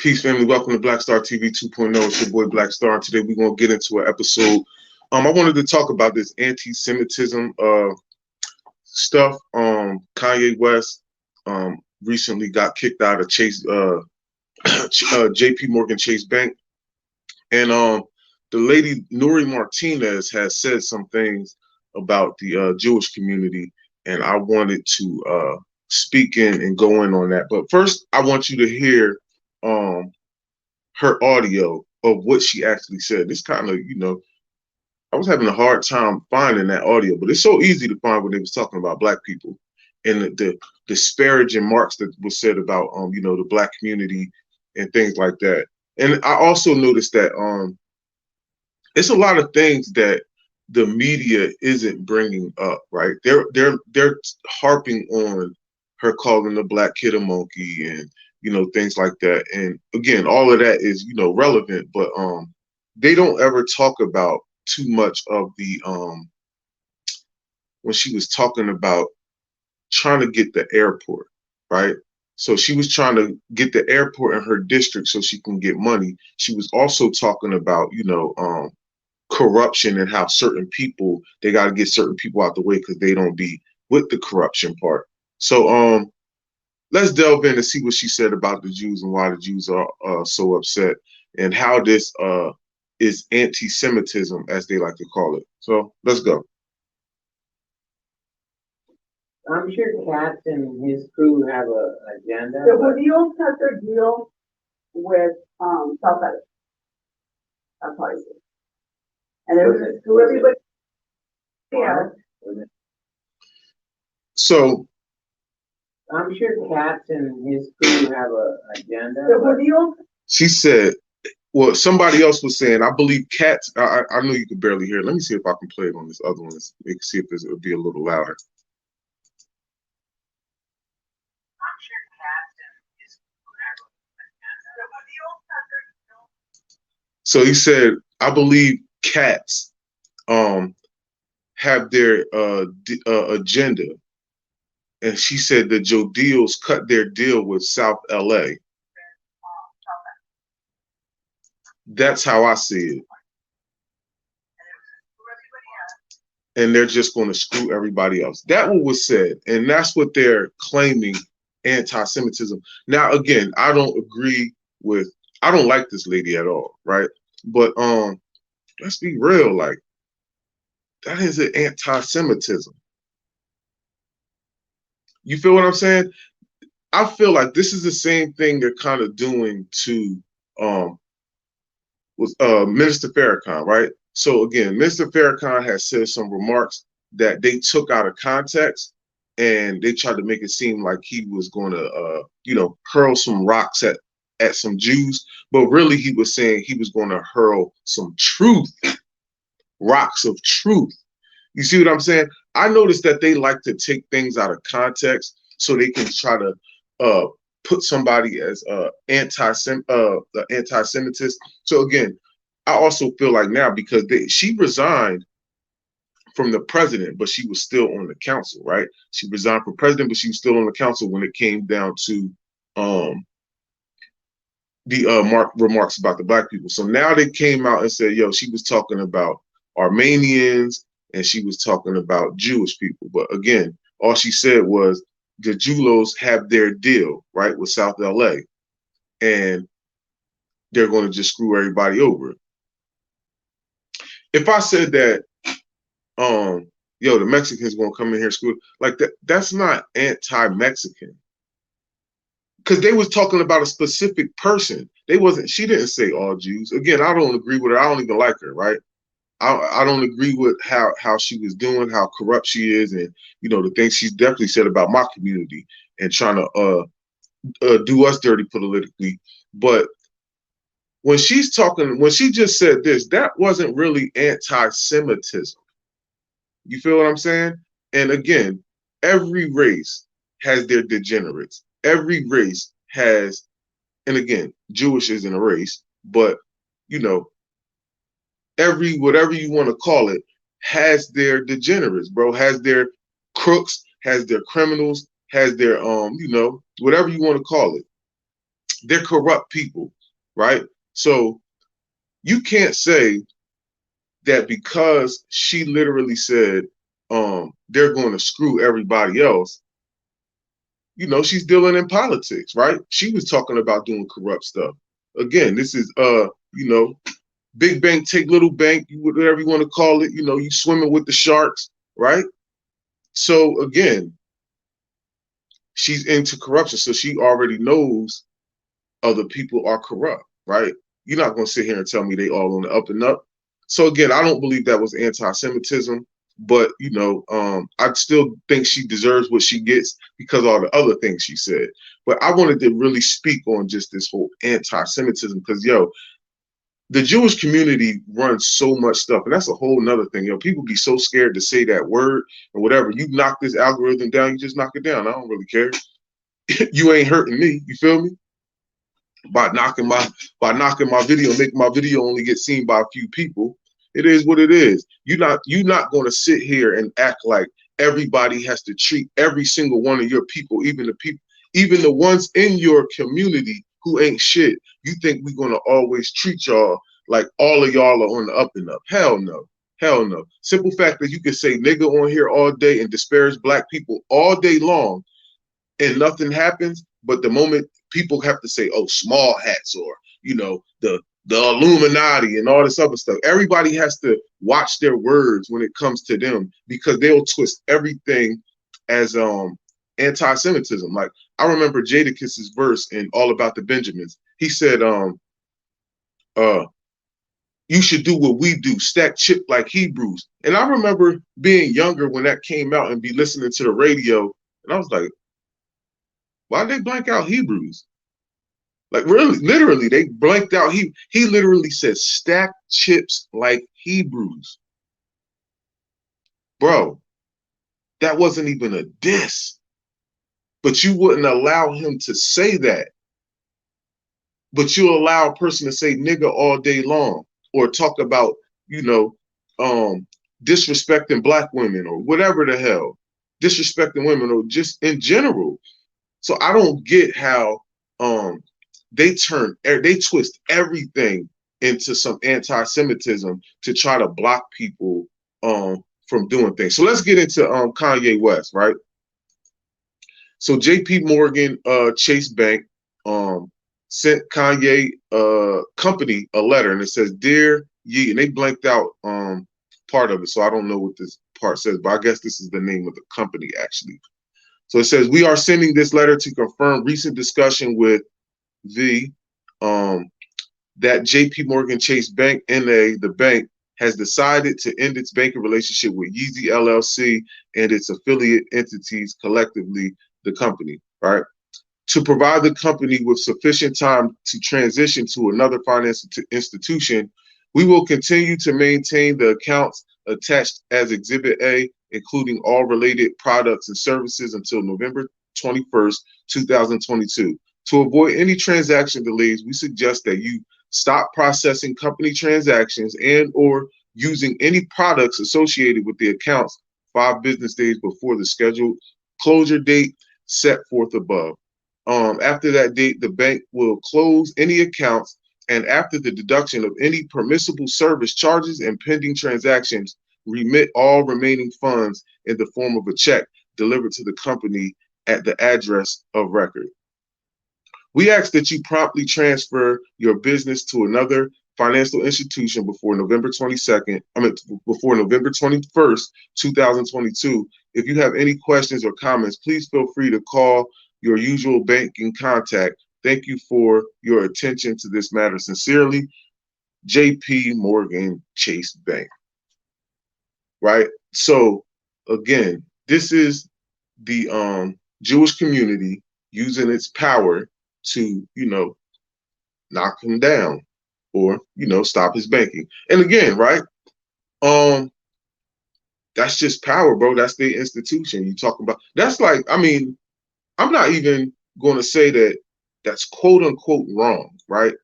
Peace, family. Welcome to Black Star TV 2.0. It's your boy Black Star. And today we're gonna get into an episode. I wanted to talk about this anti-Semitism stuff. Kanye West recently got kicked out of Chase JP Morgan Chase Bank, and the lady Nury Martinez has said some things about the Jewish community, and I wanted to speak in and go in on that. But first, I want you to hear her audio of what she actually said. This kind of, I was having a hard time finding that audio, but it's so easy to find when they was talking about black people and the disparaging marks that was said about the black community and things like that. And I also noticed that it's a lot of things that the media isn't bringing up, right? They're harping on her calling the black kid a monkey and things like that. And again, all of that is relevant, but they don't ever talk about too much of the when she was talking about trying to get the airport, right? So she was trying to get the airport in her district so she can get money. She was also talking about corruption and how certain people, they got to get certain people out the way because they don't be with the corruption part. So let's delve in and see what she said about the Jews and why the Jews are so upset and how this is anti-Semitism, as they like to call it. So let's go. I'm sure Katz and his crew have an agenda. The Judíos cut their deal with South Valley. That's how I see it. And it was just to everybody. Yeah. So I'm sure Katz and his crew have an agenda. The Judíos. She said, well, somebody else was saying, I believe Katz, I know you can barely hear it. Let me see if I can play it on this other one. Let's see if it'll be a little louder. I'm sure Katz and his crew have an agenda. So he said, I believe Katz have their agenda. And she said the Jodils cut their deal with South LA. That's how I see it. And they're just going to screw everybody else. That what was said. And that's what they're claiming anti-Semitism. Now, again, I don't like this lady at all, right? But let's be real, like, that is an anti-Semitism. You feel what I'm saying? I feel like this is the same thing they're kind of doing to Minister Farrakhan, right? So again, Minister Farrakhan has said some remarks that they took out of context, and they tried to make it seem like he was going to, hurl some rocks at some Jews, but really he was saying he was going to hurl some truth, rocks of truth. You see what I'm saying? I noticed that they like to take things out of context so they can try to put somebody as anti-Semitist. So again, I also feel like now because she resigned from the president, but she was still on the council, right? She resigned from president, but she was still on the council when it came down to the remarks about the black people. So now they came out and said, yo, she was talking about Armenians and she was talking about Jewish people. But again, all she said was the Julos have their deal, right, with South LA, and they're going to just screw everybody over. If I said that, the Mexicans going to come in here screw, like that's not anti-Mexican. Because they was talking about a specific person. She didn't say all Jews. Again, I don't agree with her. I don't even like her, right? I don't agree with how she was doing, how corrupt she is, and the things she's definitely said about my community and trying to do us dirty politically. But when she just said this, that wasn't really anti-Semitism. You feel what I'm saying? And again, every race has their degenerates. Every race has, and again, Jewish isn't a race, but whatever you want to call it, has their degenerates, bro, has their crooks, has their criminals, has their whatever you want to call it. They're corrupt people. right? So you can't say that because she literally said they're going to screw everybody else. She's dealing in politics, right? She was talking about doing corrupt stuff. Again, this is big bank take little bank, whatever you want to call it. You swimming with the sharks, right? So again, she's into corruption, so she already knows other people are corrupt, right? You're not going to sit here and tell me they all on the up and up. So again, I don't believe that was anti-Semitism, but I still think she deserves what she gets because of all the other things she said. But I wanted to really speak on just this whole anti-Semitism because the Jewish community runs so much stuff, and that's a whole nother thing. People be so scared to say that word or whatever. You knock this algorithm down, you just knock it down. I don't really care. You ain't hurting me. You feel me? By knocking my video, making my video only get seen by a few people. It is what it is. You're not going to sit here and act like everybody has to treat every single one of your people, even the ones in your community who ain't shit. You think we're going to always treat y'all like all of y'all are on the up and up? Hell no. Hell no. Simple fact that you can say nigga on here all day and disparage black people all day long and nothing happens. But the moment people have to say, oh, small hats or, the Illuminati and all this other stuff, everybody has to watch their words when it comes to them because they'll twist everything as anti-Semitism. Like I remember Jadakiss' verse in All About the Benjamins. He said, you should do what we do, stack chip like Hebrews. And I remember being younger when that came out and be listening to the radio. And I was like, why'd they blank out Hebrews? Like really, literally, they blanked out. He literally said stack chips like Hebrews. Bro, that wasn't even a diss. But you wouldn't allow him to say that. But you allow a person to say nigga all day long or talk about, disrespecting black women or whatever the hell. Disrespecting women or just in general. So I don't get how they twist everything into some anti-Semitism to try to block people from doing things. So let's get into Kanye West, right? So JP Morgan Chase Bank sent Kanye company a letter and it says, Dear Ye, and they blanked out part of it. So I don't know what this part says, but I guess this is the name of the company actually. So it says, we are sending this letter to confirm recent discussion with that JP Morgan Chase Bank, NA, the bank, has decided to end its banking relationship with Yeezy LLC and its affiliate entities, collectively, the company, right? To provide the company with sufficient time to transition to another financial institution, we will continue to maintain the accounts attached as Exhibit A, including all related products and services until November 21st, 2022. To avoid any transaction delays, we suggest that you stop processing company transactions and or using any products associated with the accounts 5 business days before the scheduled closure date set forth above. After that date, the bank will close any accounts, and after the deduction of any permissible service charges and pending transactions, remit all remaining funds in the form of a check delivered to the company at the address of record. We ask that you promptly transfer your business to another financial institution before November 21st, 2022. If you have any questions or comments, please feel free to call your usual banking contact. Thank you for your attention to this matter. Sincerely, JP Morgan Chase Bank. Right? So again, this is the Jewish community using its power to, knock him down or, stop his banking. And again, right? That's just power, bro. That's the institution you talking about. That's like, I'm not even going to say that that's quote unquote wrong, right?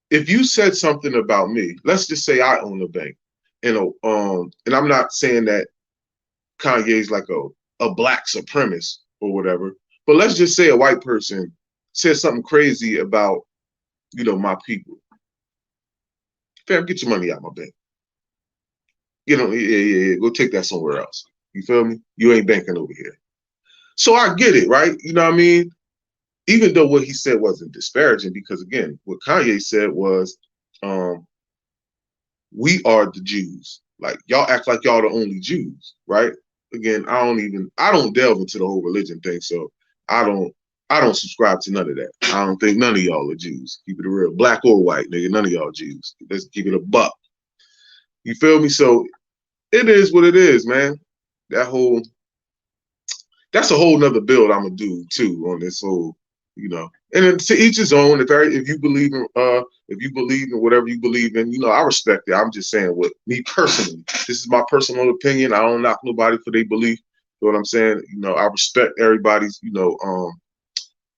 If you said something about me, let's just say I own a bank, and I'm not saying that Kanye's like a black supremacist or whatever, but let's just say a white person says something crazy about, my people. Fam, get your money out my bank. Yeah. Go take that somewhere else. You feel me? You ain't banking over here. So I get it, right? You know what I mean? Even though what he said wasn't disparaging, because again, what Kanye said was, um, we are the Jews. Like y'all act like y'all the only Jews, right? Again, I don't delve into the whole religion thing, so I don't I don't subscribe to none of that. I don't think none of y'all are Jews. Keep it real, black or white, nigga. None of y'all Jews. Let's keep it a buck. You feel me? So it is what it is, man. That whole that's a whole nother build I'm gonna do too on this whole, And then to each his own. If you believe in whatever you believe in, I respect it. I'm just saying what me personally. This is my personal opinion. I don't knock nobody for their belief. You know what I'm saying? I respect everybody's,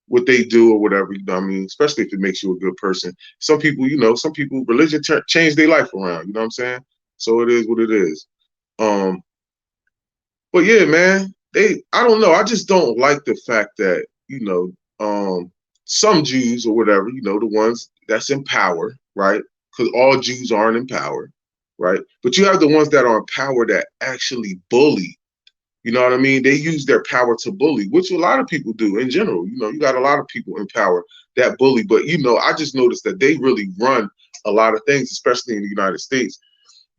what they do or whatever, what I mean, especially if it makes you a good person. Some people, religion change their life around, you know what I'm saying? So it is what it is. Um, but yeah, man, I don't know. I just don't like the fact that, some Jews or whatever, the ones that's in power, right? Because all Jews aren't in power, right? But you have the ones that are in power that actually bully. You know what I mean? They use their power to bully, which a lot of people do in general. You got a lot of people in power that bully, but I just noticed that they really run a lot of things, especially in the United States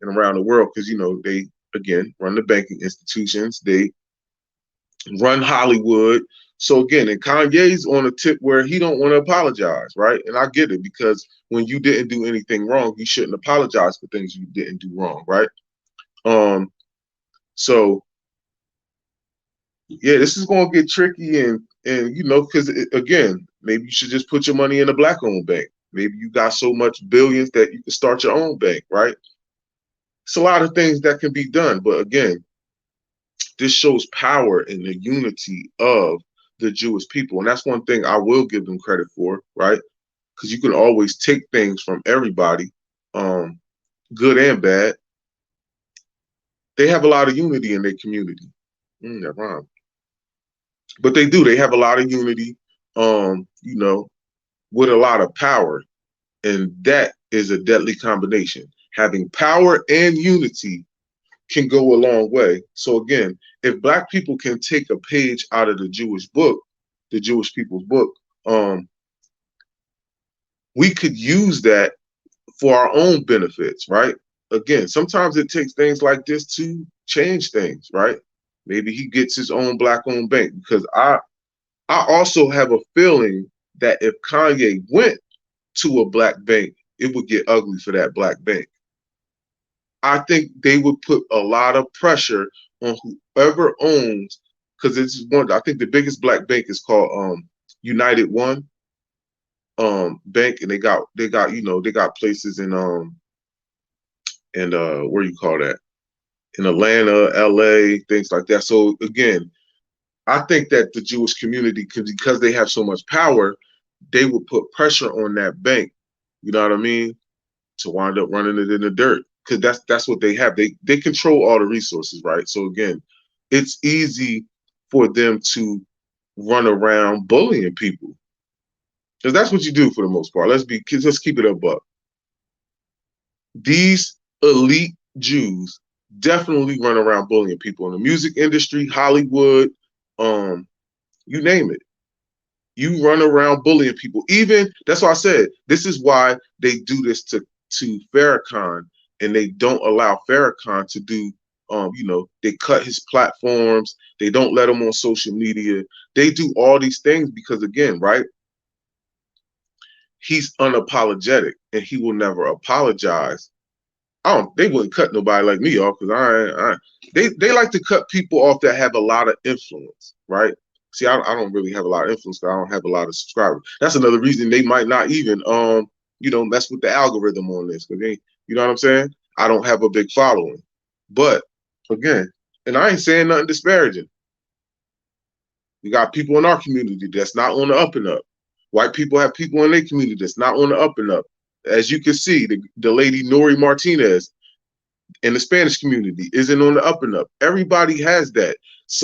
and around the world, because they again run the banking institutions, they run Hollywood. So again, and Kanye's on a tip where he don't want to apologize, right? And I get it, because when you didn't do anything wrong, you shouldn't apologize for things you didn't do wrong, right? So yeah, this is gonna get tricky, and because again, maybe you should just put your money in a black-owned bank. Maybe you got so much billions that you can start your own bank, right? It's a lot of things that can be done, but again, this shows power in the unity of the Jewish people, and that's one thing I will give them credit for, right? Because you can always take things from everybody, good and bad. They have a lot of unity in their community. That rhyme. But they do. They have a lot of unity, with a lot of power. And that is a deadly combination. Having power and unity can go a long way. So again, if black people can take a page out of the Jewish book, the Jewish people's book, we could use that for our own benefits, right? Again, sometimes it takes things like this to change things, right? Maybe he gets his own black-owned bank, because I also have a feeling that if Kanye went to a black bank, it would get ugly for that black bank. I think they would put a lot of pressure on whoever owns, because it's one. I think the biggest black bank is called United One Bank, and they got places in where you call that, in Atlanta, LA, things like that. So again, I think that the Jewish community, because they have so much power, they would put pressure on that bank. You know what I mean? To wind up running it in the dirt, because that's what they have. They control all the resources, right? So again, it's easy for them to run around bullying people, because that's what you do for the most part. Let's keep it a buck. These elite Jews definitely run around bullying people in the music industry, Hollywood, you name it. You run around bullying people. Even that's why I said this is why they do this to Farrakhan, and they don't allow Farrakhan to do. They cut his platforms. They don't let him on social media. They do all these things because, again, right? He's unapologetic, and he will never apologize. They wouldn't cut nobody like me off, because they like to cut people off that have a lot of influence, right? See, I don't really have a lot of influence, because I don't have a lot of subscribers. That's another reason they might not even mess with the algorithm on this, because you know what I'm saying? I don't have a big following. But again, and I ain't saying nothing disparaging. We got people in our community that's not on the up and up. White people have people in their community that's not on the up and up. As you can see, the lady Nury Martinez in the Spanish community isn't on the up and up. Everybody has that.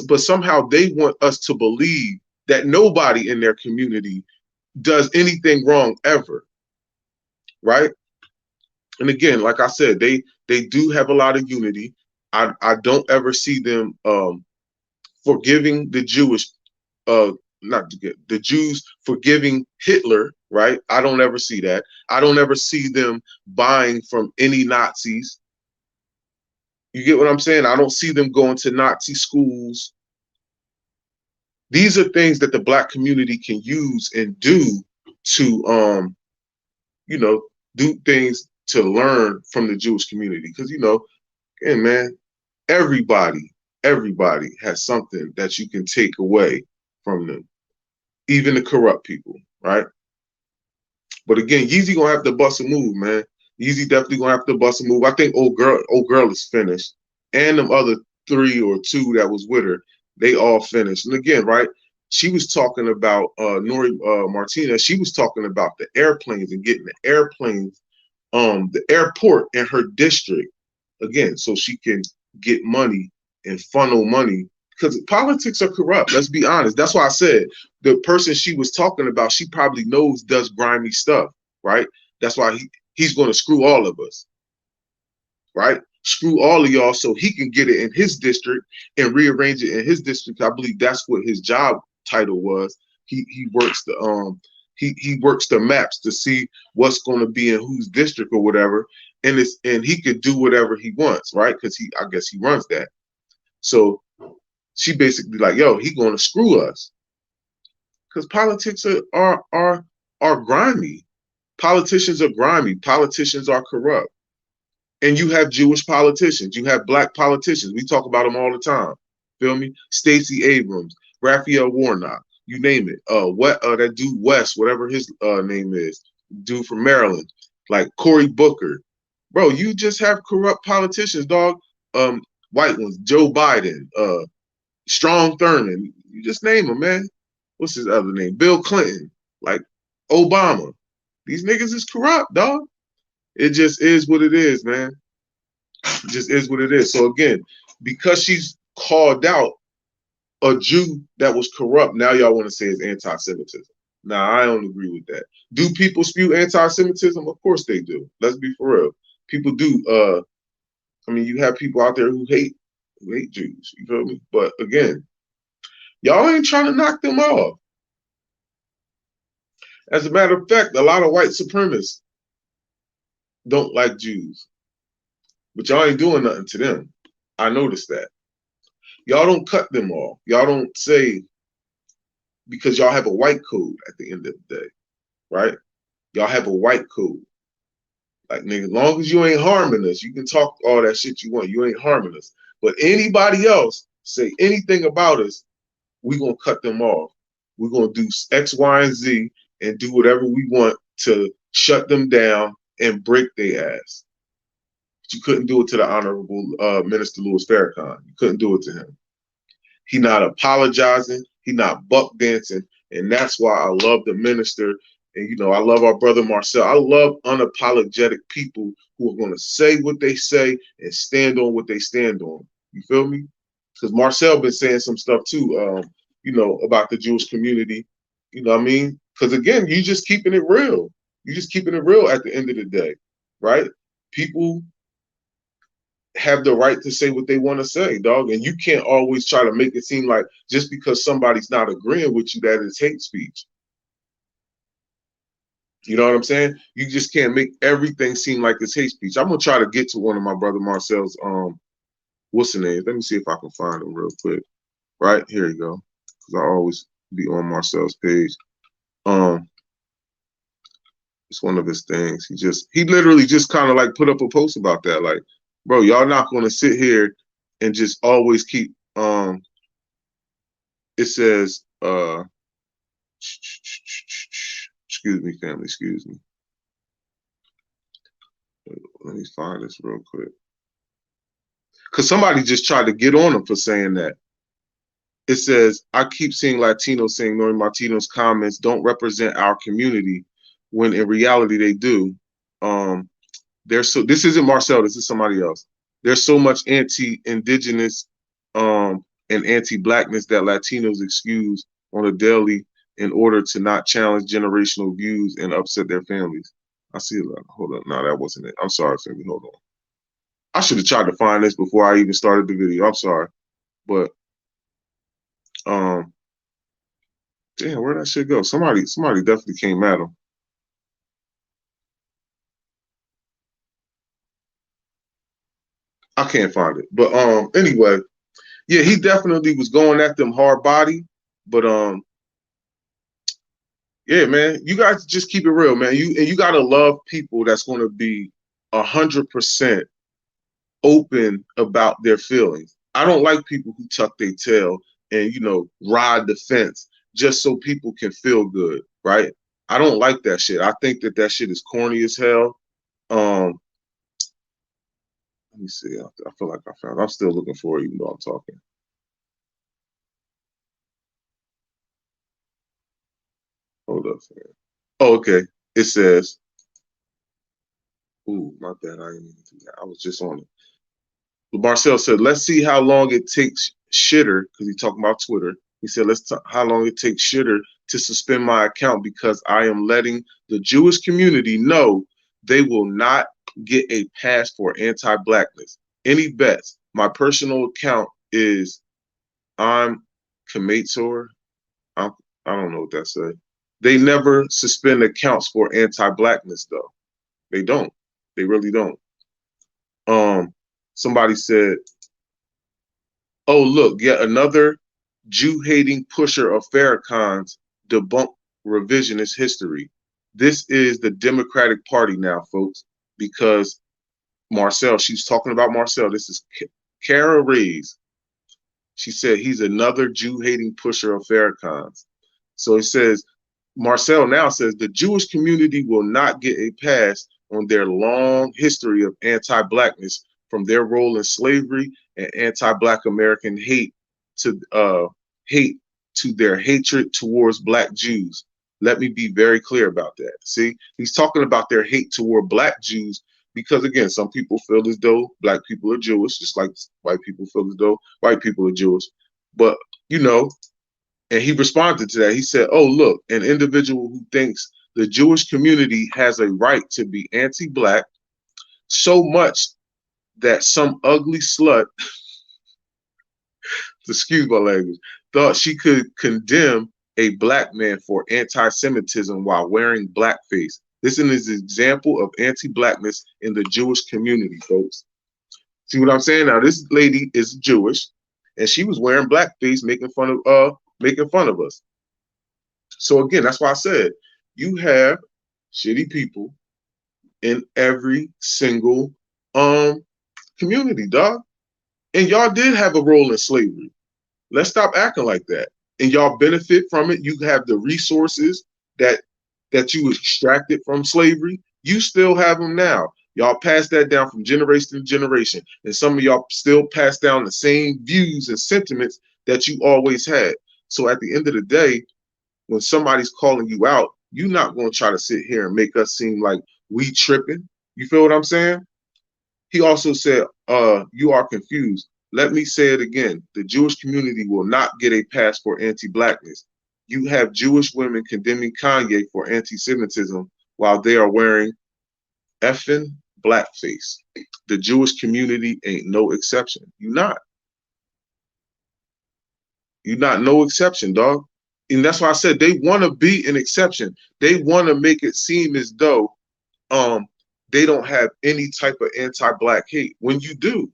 But somehow they want us to believe that nobody in their community does anything wrong ever. right? And again, like I said, they do have a lot of unity. I don't ever see them forgiving the Jewish not the Jews forgiving Hitler, right? I don't ever see that. I don't ever see them buying from any Nazis. You get what I'm saying? I don't see them going to Nazi schools. These are things that the black community can use and do to you know, do things to learn from the Jewish community. Because, you know, again, man, everybody has something that you can take away from them, even the corrupt people, right? But again, Yeezy gonna have to bust a move, man. Yeezy definitely gonna have to bust a move. I think old girl is finished, and them other three or two that was with her, they all finished. And again, right, she was talking about Nury Martinez. She was talking about the airplanes and getting the airplanes, the airport in her district again, so she can get money and funnel money because politics are corrupt. Let's be honest. That's why I said the person she was talking about, she probably knows does grimy stuff, right? That's why he's going to screw all of us, right? Screw all of y'all so he can get it in his district and rearrange it in his district. I believe that's what his job title was. He works the he works the maps to see what's going to be in whose district or whatever, and he could do whatever he wants, right? Because I guess he runs that. So she basically like, yo, he going to screw us because politics are grimy. Politicians are grimy. Politicians are corrupt. And you have Jewish politicians. You have black politicians. We talk about them all the time. Feel me? Stacey Abrams, Raphael Warnock, you name it. What that dude West, whatever his name is, dude from Maryland, like Cory Booker. Bro, you just have corrupt politicians, dog. White ones, Joe Biden, Strom Thurmond. You just name them, man. What's his other name? Bill Clinton, like Obama. These niggas is corrupt, dog. It just is what it is, man. It just is what it is. So again, because she's called out a Jew that was corrupt, now y'all want to say it's anti-Semitism. Nah, I don't agree with that. Do people spew anti-Semitism? Of course they do. Let's be for real. People do. I mean, you have people out there who hate Jews. You feel me? But again, y'all ain't trying to knock them off. As a matter of fact, a lot of white supremacists don't like Jews, but y'all ain't doing nothing to them. I noticed that. Y'all don't cut them off. Y'all don't say, because y'all have a white code at the end of the day, right? Y'all have a white code. Like, nigga, as long as you ain't harming us, you can talk all that shit you want. You ain't harming us. But anybody else say anything about us, we gonna cut them off. We're gonna do X, Y, and Z and do whatever we want to shut them down and break their ass. But you couldn't do it to the Honorable Minister Louis Farrakhan. You couldn't do it to him. He not apologizing. He not buck dancing. And that's why I love the minister. And, you know, I love our brother Marcel. I love unapologetic people who are going to say what they say and stand on what they stand on. You feel me? Because Marcel been saying some stuff too, you know, about the Jewish community. You know what I mean? Because again, you just keeping it real. You just keeping it real at the end of the day, right? People have the right to say what they want to say, dog. And you can't always try to make it seem like just because somebody's not agreeing with you, that is hate speech. You know what I'm saying? You just can't make everything seem like it's hate speech. I'm gonna try to get to one of my brother Marcel's what's the name? Let me see if I can find him real quick. Right, here you go. Because I always be on Marcel's page. It's one of his things. He literally just kind of like put up a post about that. Like, bro, y'all not gonna sit here and just always keep it says excuse me, family, excuse me. Let me find this real quick. Because somebody just tried to get on him for saying that. It says, I keep seeing Latinos saying Nury Martinez's comments don't represent our community, when in reality they do. This isn't Marcel, this is somebody else. There's so much anti-indigenous and anti-blackness that Latinos excuse on a daily in order to not challenge generational views and upset their families. I see it. Hold on. No, that wasn't it. I'm sorry, family. Hold on. I should have tried to find this before I even started the video. I'm sorry. But um damn, where'd that shit go? Somebody definitely came at him. I can't find it. But anyway, yeah, he definitely was going at them hard body. But yeah, man, you guys just keep it real, man. You gotta love people that's gonna be 100% open about their feelings. I don't like people who tuck their tail and ride the fence just so people can feel good, right? I don't like that shit. I think that shit is corny as hell. Um, let me see. I feel like I found. I'm still looking for it, even though I'm talking. Hold up, man. Oh, okay. It says, "Ooh, my bad. I didn't even do that. I was just on it." Marcel said, "Let's see how long it takes Shitter," because he's talking about Twitter. He said, how long it takes Shitter to suspend my account because I am letting the Jewish community know they will not get a pass for anti-blackness. Any bets? My personal account is I'm Kamator. I don't know what that says. They never suspend accounts for anti-blackness though. They don't. They really don't. Um, Somebody said, "Oh, look, yet another Jew-hating pusher of Farrakhan's debunk revisionist history. This is the Democratic Party now, folks, because Marcel, she's talking about Marcel. This is Kara Reyes. She said he's another Jew-hating pusher of Farrakhan's. So it says, Marcel now says the Jewish community will not get a pass on their long history of anti-blackness from their role in slavery and anti-black American hate to their hatred towards black Jews. Let me be very clear about that. See, he's talking about their hate toward black Jews because again, some people feel as though black people are Jewish, just like white people feel as though white people are Jewish. But you know, and he responded to that. He said, "Oh, look, an individual who thinks the Jewish community has a right to be anti-black so much that some ugly slut, excuse my language, thought she could condemn a black man for anti-Semitism while wearing blackface. This is an example of anti-blackness in the Jewish community, folks. See what I'm saying? Now, this lady is Jewish, and she was wearing blackface, making fun of us. So again, that's why I said you have shitty people in every single community, dog. And y'all did have a role in slavery. Let's stop acting like that. And y'all benefit from it. You have the resources that you extracted from slavery. You still have them now. Y'all pass that down from generation to generation. And some of y'all still pass down the same views and sentiments that you always had. So at the end of the day, when somebody's calling you out, you're not going to try to sit here and make us seem like we tripping. You feel what I'm saying? He also said, you are confused. Let me say it again. The Jewish community will not get a pass for anti-blackness. You have Jewish women condemning Kanye for anti-Semitism while they are wearing effing blackface. The Jewish community ain't no exception. You're not. You're not no exception, dog. And that's why I said they want to be an exception. They want to make it seem as though they don't have any type of anti-black hate. When you do,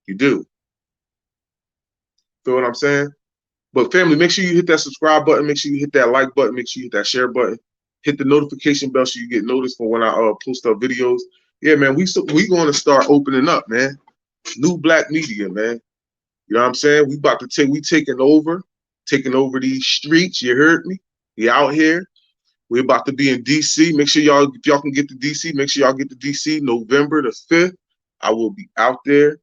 you do. Feel what I'm saying? But family, make sure you hit that subscribe button. Make sure you hit that like button. Make sure you hit that share button. Hit the notification bell so you get noticed for when I post up videos. Yeah, man, we going to start opening up, man. New black media, man. You know what I'm saying? We taking over these streets. You heard me? We out here. We're about to be in DC. Make sure y'all, if y'all can get to DC, make sure y'all get to DC November the 5th. I will be out there.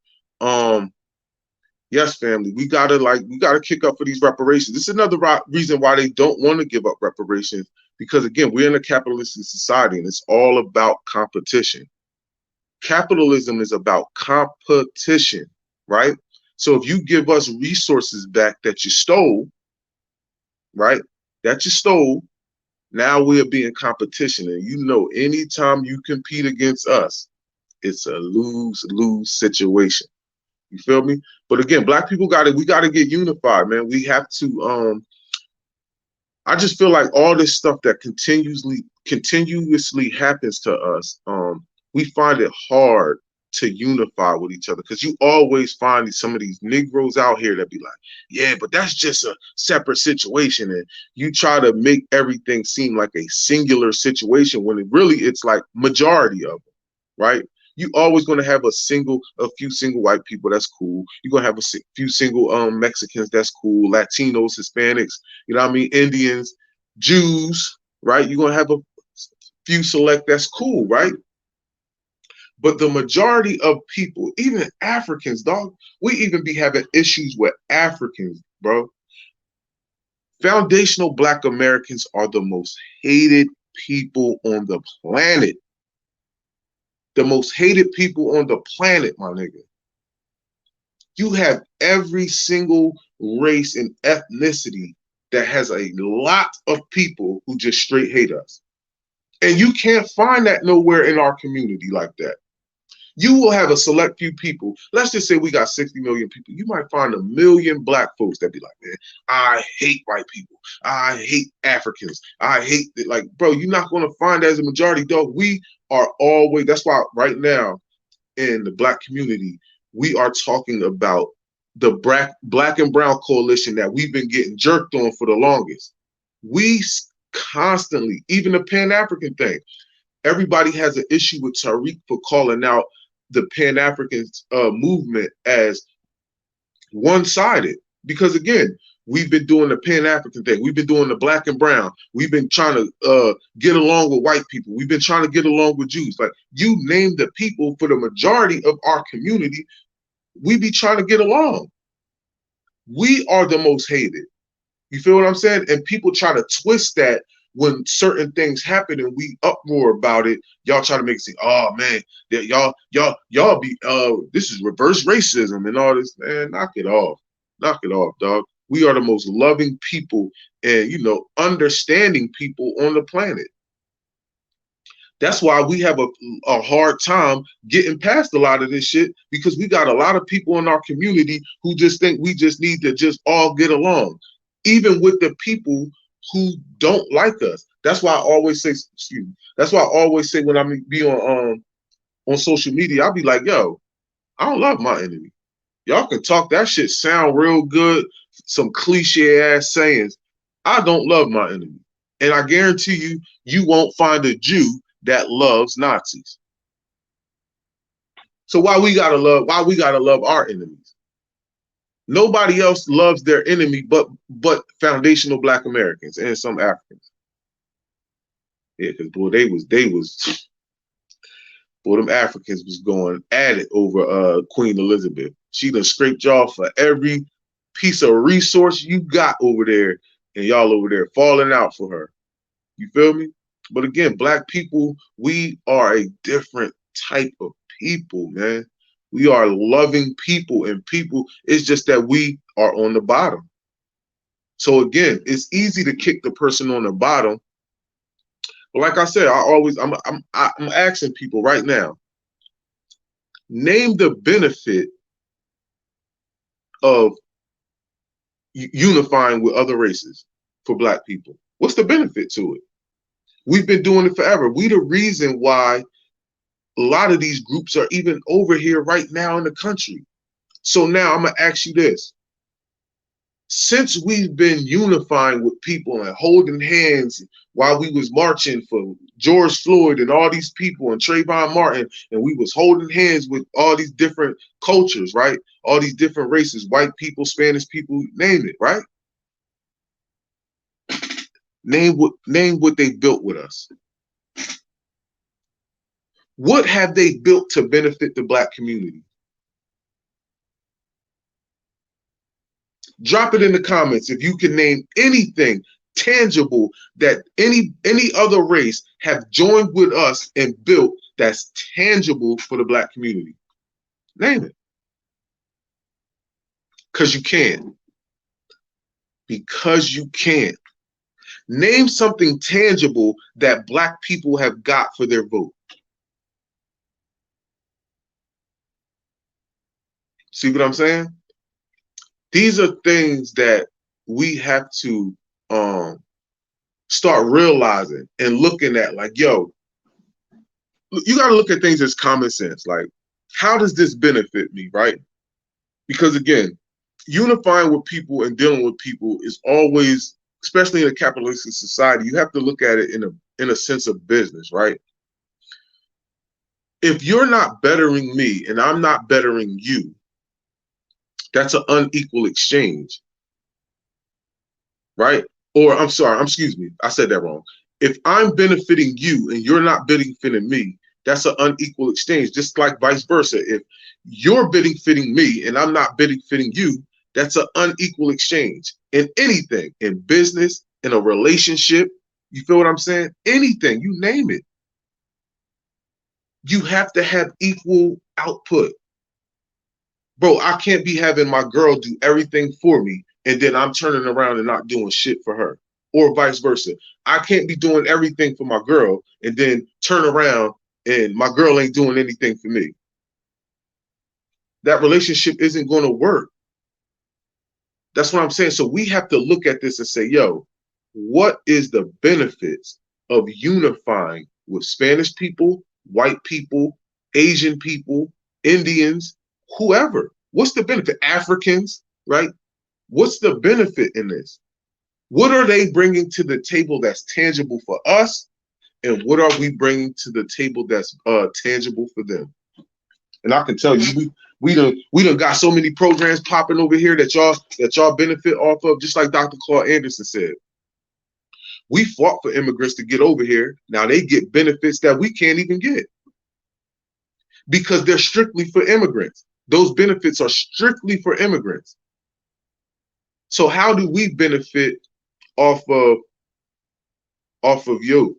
Yes, family, we gotta kick up for these reparations. This is another reason why they don't want to give up reparations, because again, we're in a capitalistic society and it's all about competition. Capitalism is about competition, right? So if you give us resources back that you stole, right? That you stole, Now we'll be in competition, and you know, anytime you compete against us, it's a lose-lose situation. You feel me? But again, black people we gotta get unified, man. We have to I just feel like all this stuff that continuously happens to us, we find it hard to unify with each other, because you always find some of these Negroes out here that be like, yeah, but that's just a separate situation, and you try to make everything seem like a singular situation when it's like majority of them, right? You always going to have a few single white people, that's cool. You're going to have few single Mexicans, that's cool. Latinos, Hispanics, you know what I mean, Indians, Jews, right? You're going to have a few select, that's cool, right? But the majority of people, even Africans, dog, we even be having issues with Africans, bro. Foundational Black Americans are the most hated people on the planet. The most hated people on the planet, my nigga. You have every single race and ethnicity that has a lot of people who just straight hate us. And you can't find that nowhere in our community like that. You will have a select few people. Let's just say we got 60 million people. You might find 1 million black folks that be like, man, I hate white people. I hate Africans. I hate it. Like, bro, you're not going to find that as a majority, dog. We are always, that's why right now in the black community, we are talking about the black and brown coalition that we've been getting jerked on for the longest. We constantly, even the Pan-African thing, everybody has an issue with Tariq for calling out the Pan-African movement as one-sided. Because again, we've been doing the Pan-African thing. We've been doing the black and brown. We've been trying to get along with white people. We've been trying to get along with Jews. Like, you name the people for the majority of our community, we be trying to get along. We are the most hated. You feel what I'm saying? And people try to twist that when certain things happen and we uproar about it. Y'all try to make it seem, oh man, y'all be this is reverse racism and all this. Man, knock it off. Knock it off, dog. We are the most loving people and, you know, understanding people on the planet. That's why we have a hard time getting past a lot of this shit, because we got a lot of people in our community who just think we just need to just all get along, even with the people who don't like us. That's why I always say, excuse me, that's why I always say when I be on social media, I'll be like, yo, I don't love my enemy. Y'all can talk that shit, sound real good, some cliche ass sayings. I don't love my enemy. And I guarantee you, you won't find a Jew that loves Nazis. So why we gotta love our enemies? Nobody else loves their enemy but foundational Black Americans and some Africans. Yeah, because boy, them Africans was going at it over Queen Elizabeth. She done scraped y'all for every piece of resource you got over there, and y'all over there falling out for her. You feel me? But again, Black people, we are a different type of people, man. We are loving people, and people, it's just that we are on the bottom. So again, it's easy to kick the person on the bottom. But like I said, I'm asking people right now, name the benefit of unifying with other races for Black people. What's the benefit to it? We've been doing it forever. We the reason why a lot of these groups are even over here right now in the country. So now I'm gonna ask you this. Since we've been unifying with people and holding hands while we was marching for George Floyd and all these people and Trayvon Martin, and we was holding hands with all these different cultures, right? All these different races, white people, Spanish people, name it, right? Name what they built with us. What have they built to benefit the Black community? Drop it in the comments if you can name anything tangible that any other race have joined with us and built that's tangible for the Black community. Name it. Because you can. Because you can. Name something tangible that Black people have got for their vote. See what I'm saying? These are things that we have to start realizing and looking at, like, yo, you got to look at things as common sense. Like, how does this benefit me, right? Because again, unifying with people and dealing with people is always, especially in a capitalistic society, you have to look at it in a sense of business, right? If you're not bettering me and I'm not bettering you, that's an unequal exchange, right? Or I'm sorry, excuse me, I said that wrong. If I'm benefiting you and you're not benefiting me, that's an unequal exchange, just like vice versa. If you're benefiting me and I'm not benefiting you, that's an unequal exchange in anything, in business, in a relationship. You feel what I'm saying? Anything, you name it. You have to have equal output. Bro, I can't be having my girl do everything for me and then I'm turning around and not doing shit for her, or vice versa. I can't be doing everything for my girl and then turn around and my girl ain't doing anything for me. That relationship isn't going to work. That's what I'm saying. So we have to look at this and say, yo, what is the benefits of unifying with Spanish people, white people, Asian people, Indians, whoever? What's the benefit? Africans, right? What's the benefit in this? What are they bringing to the table that's tangible for us? And what are we bringing to the table that's tangible for them? And I can tell you, we done got so many programs popping over here that y'all benefit off of. Just like Dr. Claude Anderson said, we fought for immigrants to get over here. Now they get benefits that we can't even get because they're strictly for immigrants. Those benefits are strictly for immigrants. So how do we benefit off of you?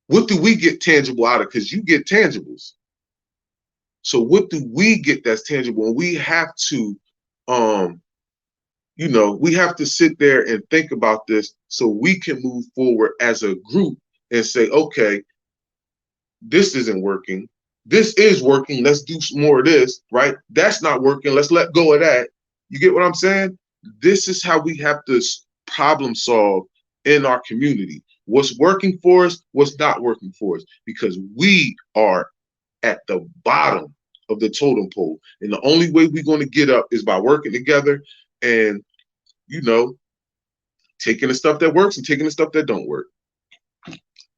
What do we get tangible out of? Because you get tangibles. So what do we get that's tangible? And we have to, we have to sit there and think about this so we can move forward as a group and say, okay, this isn't working. This is working. Let's do some more of this, right? That's not working. Let's let go of that. You get what I'm saying? This is how we have to problem solve in our community. What's working for us, what's not working for us, because we are at the bottom of the totem pole. And the only way we're going to get up is by working together and, taking the stuff that works and taking the stuff that don't work.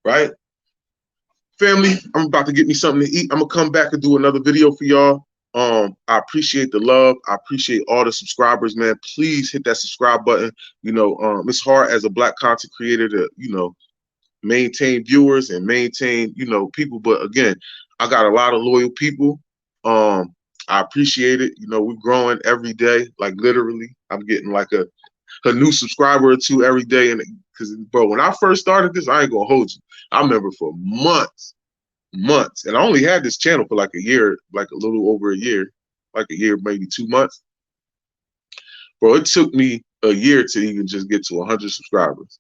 Right? Family, I'm about to get me something to eat. I'm going to come back and do another video for y'all. I appreciate the love. I appreciate all the subscribers, man. Please hit that subscribe button. It's hard as a Black content creator to, maintain viewers and maintain, people. But again, I got a lot of loyal people. I appreciate it. We're growing every day. Like literally, I'm getting like a new subscriber or two every day. And because, bro, when I first started this, I ain't gonna hold you. I remember for months, and I only had this channel for like a year, like a little over a year, like a year, maybe 2 months. Bro, it took me a year to even just get to 100 subscribers.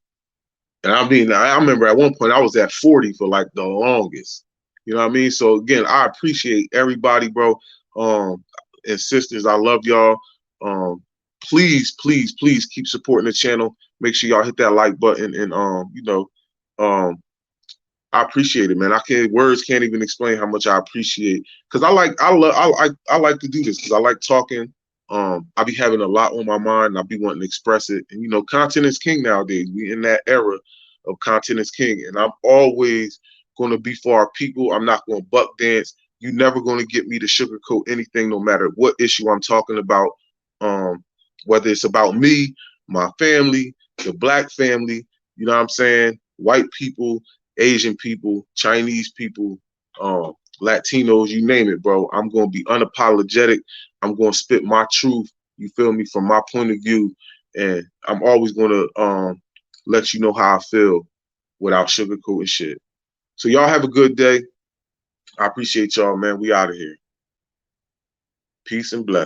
And I mean, I remember at one point I was at 40 for like the longest. You know what I mean? So again, I appreciate everybody, bro. And sisters, I love y'all. Please, please, please keep supporting the channel. Make sure y'all hit that like button, and I appreciate it, man. Words can't even explain how much I appreciate, because I like to do this because I like talking. I be having a lot on my mind and I be wanting to express it. And content is king nowadays. We in that era of content is king, and I'm always going to be for our people. I'm not going to buck dance. You're never going to get me to sugarcoat anything, no matter what issue I'm talking about. Whether it's about me, my family, the Black family, you know what I'm saying? White people, Asian people, Chinese people, Latinos, you name it, bro. I'm going to be unapologetic. I'm going to spit my truth, you feel me, from my point of view. And I'm always going to let you know how I feel without sugarcoating shit. So y'all have a good day. I appreciate y'all, man. We out of here. Peace and blessings.